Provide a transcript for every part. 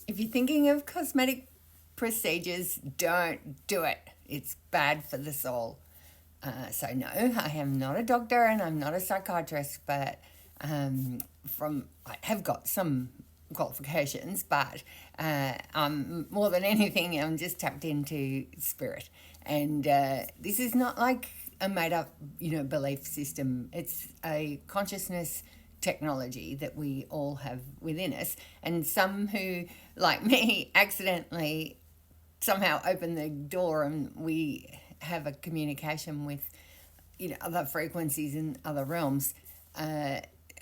if you're thinking of cosmetic procedures, don't do it. It's bad for the soul. So no, I am not a doctor and I'm not a psychiatrist, but I have got some qualifications, but I'm more than anything, I'm just tapped into spirit, and this is not like a made up, belief system. It's a consciousness technology that we all have within us, and some who, like me, accidentally somehow open the door and we have a communication with other frequencies in other realms.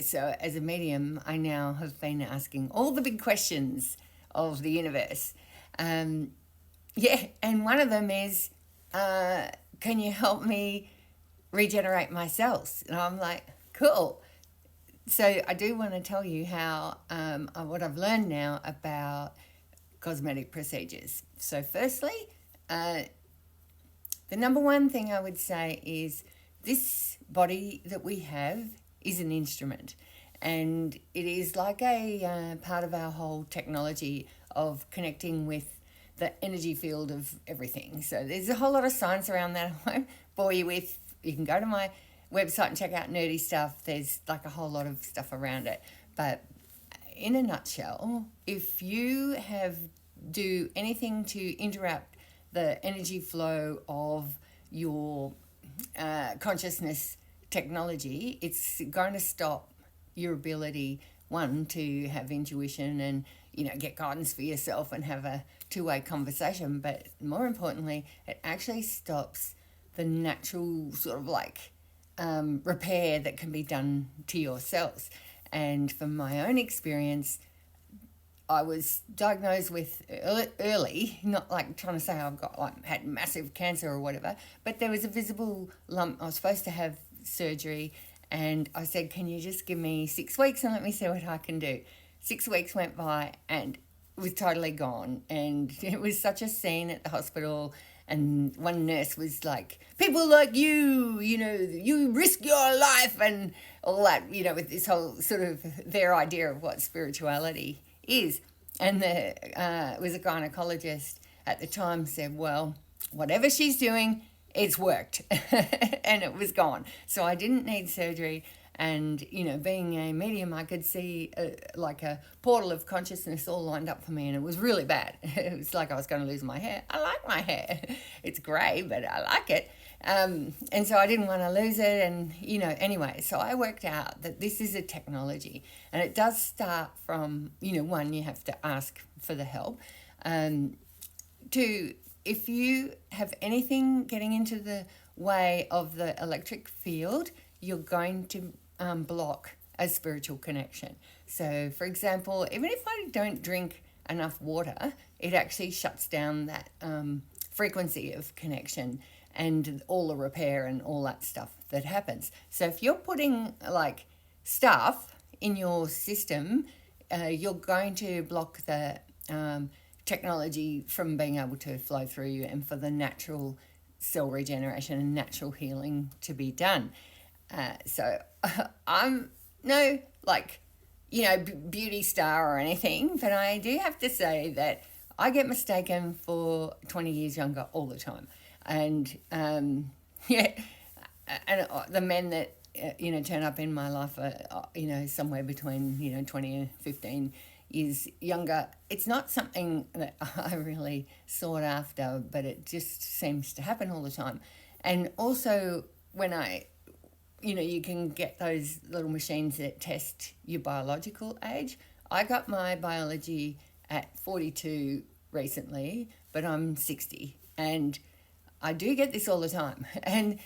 So as a medium, I now have been asking all the big questions of the universe. Yeah, and one of them is, can you help me regenerate my cells? And I'm like, cool. So I do want to tell you how what I've learned now about cosmetic procedures. So firstly, the number one thing I would say is this body that we have is an instrument, and it is like a part of our whole technology of connecting with the energy field of everything. So there's a whole lot of science around that I won't bore you with. You can go to my website and check out nerdy stuff. There's like a whole lot of stuff around it. But in a nutshell, if you do anything to interrupt the energy flow of your consciousness technology, it's going to stop your ability, one, to have intuition and get guidance for yourself and have a two-way conversation, but more importantly, it actually stops the natural sort of like repair that can be done to your cells. And from my own experience, I was diagnosed with early, not like trying to say I've got had massive cancer or whatever, but there was a visible lump. I was supposed to have surgery, and I said, can you just give me 6 weeks and let me see what I can do? 6 weeks went by and it was totally gone, and it was such a scene at the hospital. And one nurse was like, people like you risk your life and all that, with this whole sort of their idea of what spirituality is. And there was a gynecologist at the time said, well, whatever she's doing, it's worked. And it was gone. So I didn't need surgery. And, being a medium, I could see like a portal of consciousness all lined up for me, and it was really bad. It was like I was going to lose my hair. I like my hair. It's grey, but I like it. And so I didn't want to lose it. And, anyway, so I worked out that this is a technology, and it does start from, one, you have to ask for the help. Two, if you have anything getting into the way of the electric field, you're going to block a spiritual connection. So, for example, even if I don't drink enough water, it actually shuts down that frequency of connection and all the repair and all that stuff that happens. So if you're putting like stuff in your system, you're going to block the technology from being able to flow through you and for the natural cell regeneration and natural healing to be done. So I'm no beauty star or anything, but I do have to say that I get mistaken for 20 years younger all the time. And and the men that turn up in my life are somewhere between 20 and 15 years younger. It's not something that I really sought after, but it just seems to happen all the time. And also when you can get those little machines that test your biological age. I got my biology at 42 recently, but I'm 60, and I do get this all the time. And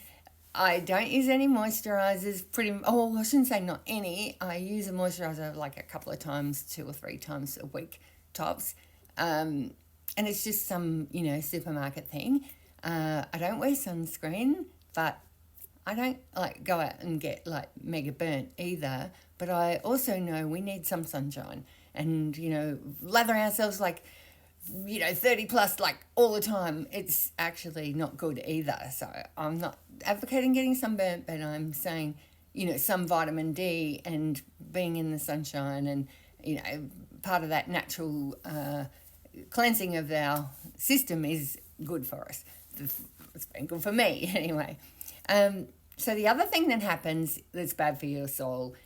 I don't use any moisturizers. I shouldn't say not any. I use a moisturizer like a couple of times, 2 or 3 times a week tops. And it's just some, supermarket thing. I don't wear sunscreen, but I don't go out and get mega burnt either. But I also know we need some sunshine, and, lather ourselves 30 plus all the time. It's actually not good either. So I'm not advocating getting sunburnt, but I'm saying, some vitamin D and being in the sunshine and, part of that natural cleansing of our system is good for us. It's been good for me anyway. So the other thing that happens that's bad for your soul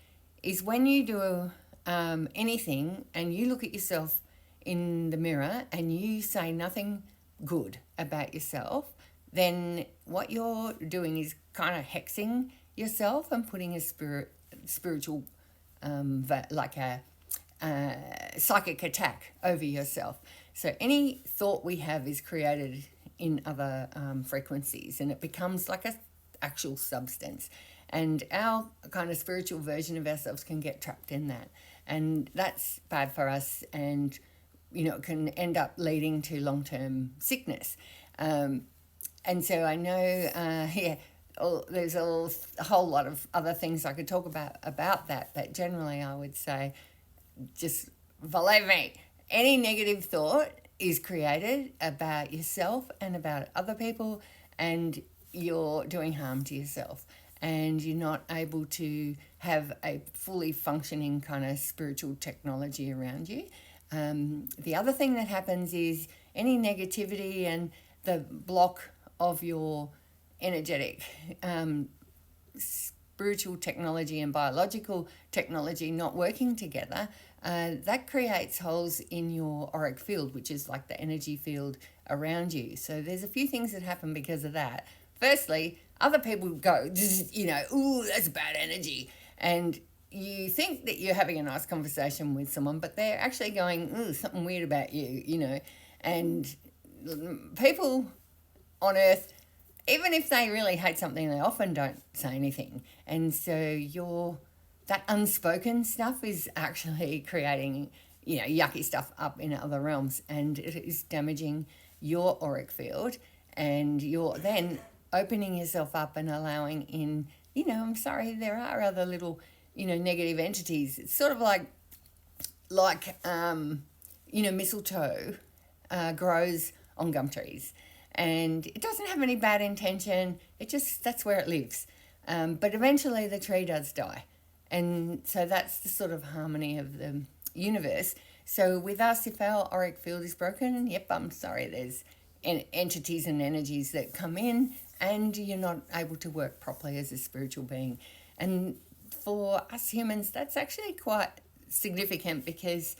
is when you do anything and you look at yourself in the mirror and you say nothing good about yourself, then what you're doing is kind of hexing yourself and putting a spiritual, like a psychic attack over yourself. So any thought we have is created in other frequencies, and it becomes like a actual substance. And our kind of spiritual version of ourselves can get trapped in that. And that's bad for us, and, you know, it can end up leading to long-term sickness. And so I know, there's a whole lot of other things I could talk about that, but generally I would say, just believe me, any negative thought is created about yourself and about other people, and you're doing harm to yourself, and you're not able to have a fully functioning kind of spiritual technology around you. The other thing that happens is any negativity and the block of your energetic spiritual technology and biological technology not working together, that creates holes in your auric field, which is like the energy field around you. So there's a few things that happen because of that. Firstly, other people go, you know, ooh, that's bad energy. And you think that you're having a nice conversation with someone, but they're actually going, ooh, something weird about you, you know. And people on Earth, even if they really hate something, they often don't say anything. And so that unspoken stuff is actually creating, you know, yucky stuff up in other realms, and it is damaging your auric field, and you're then opening yourself up and allowing in, you know, I'm sorry, there are other little, you know, negative entities. It's sort of like you know, mistletoe grows on gum trees, and it doesn't have any bad intention. That's where it lives. But eventually the tree does die. And so that's the sort of harmony of the universe. So with us, if our auric field is broken, yep, I'm sorry, there's entities and energies that come in, and you're not able to work properly as a spiritual being. And for us humans, that's actually quite significant, because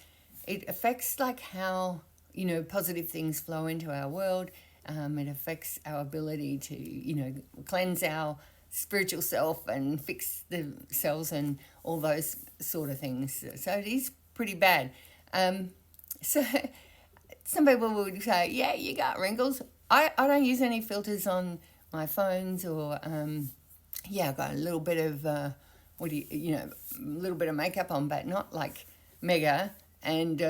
it affects like how, you know, positive things flow into our world. It affects our ability to, you know, cleanse our spiritual self and fix the cells and all those sort of things. So it is pretty bad. So some people would say, yeah, you got wrinkles. I don't use any filters on my phones, or I've got a little bit of a little bit of makeup on, but not like mega. And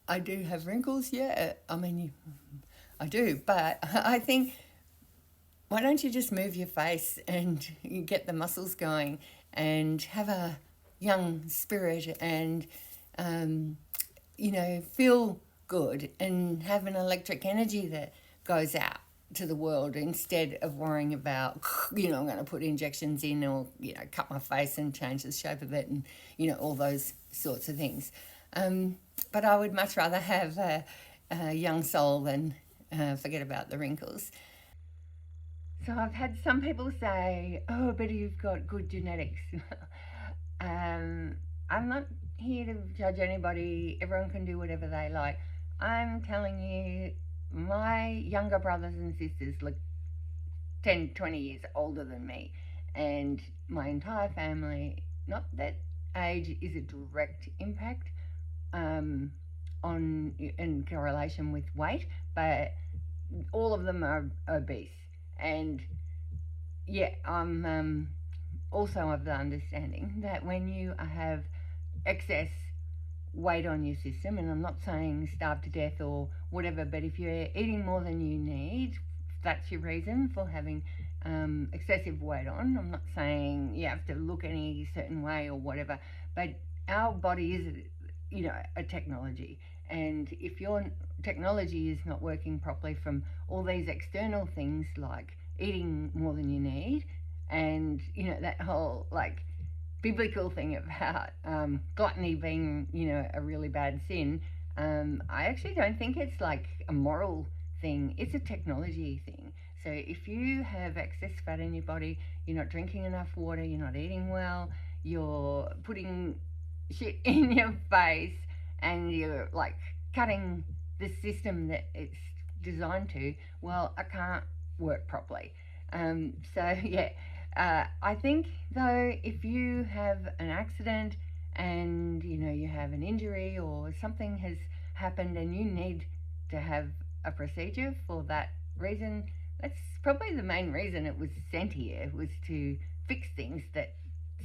I do have wrinkles, yeah. I mean, I do, but I think, why don't you just move your face and you get the muscles going and have a young spirit and, you know, feel good and have an electric energy that goes out to the world, instead of worrying about, you know, I'm going to put injections in, or, you know, cut my face and change the shape of it, and, you know, all those sorts of things. But I would much rather have a young soul than forget about the wrinkles. So I've had some people say, oh, but you've got good genetics. I'm not here to judge anybody. Everyone can do whatever they like. I'm telling you, my younger brothers and sisters look 10, 20 years older than me. And my entire family, not that age is a direct impact in correlation with weight, but all of them are obese. And yeah, I'm also of the understanding that when you have excess weight on your system, and I'm not saying starve to death or whatever, but if you're eating more than you need, that's your reason for having excessive weight on. I'm not saying you have to look any certain way or whatever, but our body is, you know, a technology. And if your technology is not working properly from all these external things like eating more than you need, and, you know, that whole like biblical thing about gluttony being, a really bad sin, I actually don't think it's like a moral thing. It's a technology thing. So if you have excess fat in your body, you're not drinking enough water, you're not eating well, you're putting shit in your face, and you're like cutting the system that it's designed to, well, I can't work properly. So yeah, I think though, if you have an accident and you have an injury or something has happened and you need to have a procedure for that reason, that's probably the main reason it was sent here, was to fix things that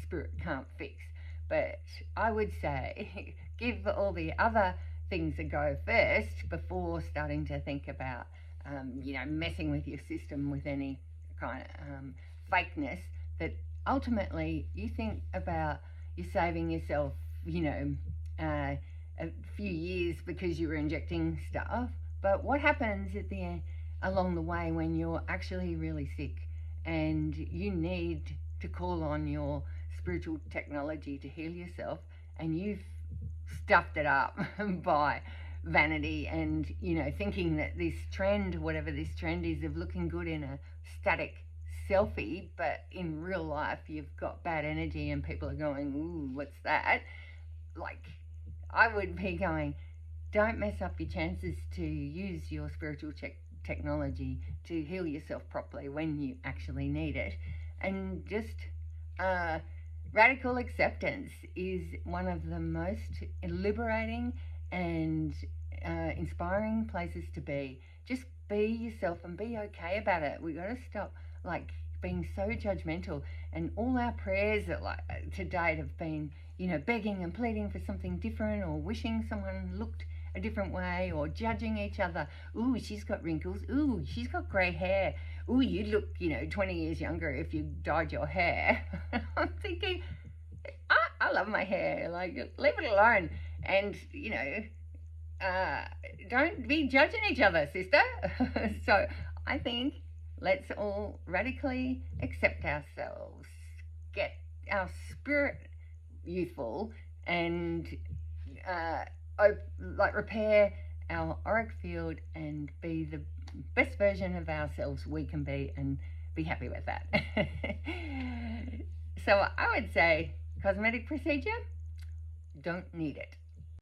spirit can't fix. But I would say give all the other things a go first before starting to think about messing with your system with any kind of fakeness, that ultimately you think about you saving yourself, a few years because you were injecting stuff. But what happens along the way when you're actually really sick and you need to call on your spiritual technology to heal yourself, and you've stuffed it up by vanity and thinking that this trend, whatever this trend is, of looking good in a static selfie, but in real life you've got bad energy and people are going, ooh, what's that? Like, I would be going, don't mess up your chances to use your spiritual technology to heal yourself properly when you actually need it. And just radical acceptance is one of the most liberating and inspiring places to be. Just be yourself and be okay about it. We got to stop being so judgmental. And all our prayers to date have been, begging and pleading for something different, or wishing someone looked a different way, or judging each other. Ooh, she's got wrinkles. Ooh, she's got grey hair. Ooh, you look, 20 years younger if you dyed your hair. I'm thinking, I love my hair. Leave it alone. And, don't be judging each other, sister. So I think let's all radically accept ourselves, get our spirit youthful, and repair our auric field and be the best version of ourselves we can be, and be happy with that. So I would say cosmetic procedure, don't need it.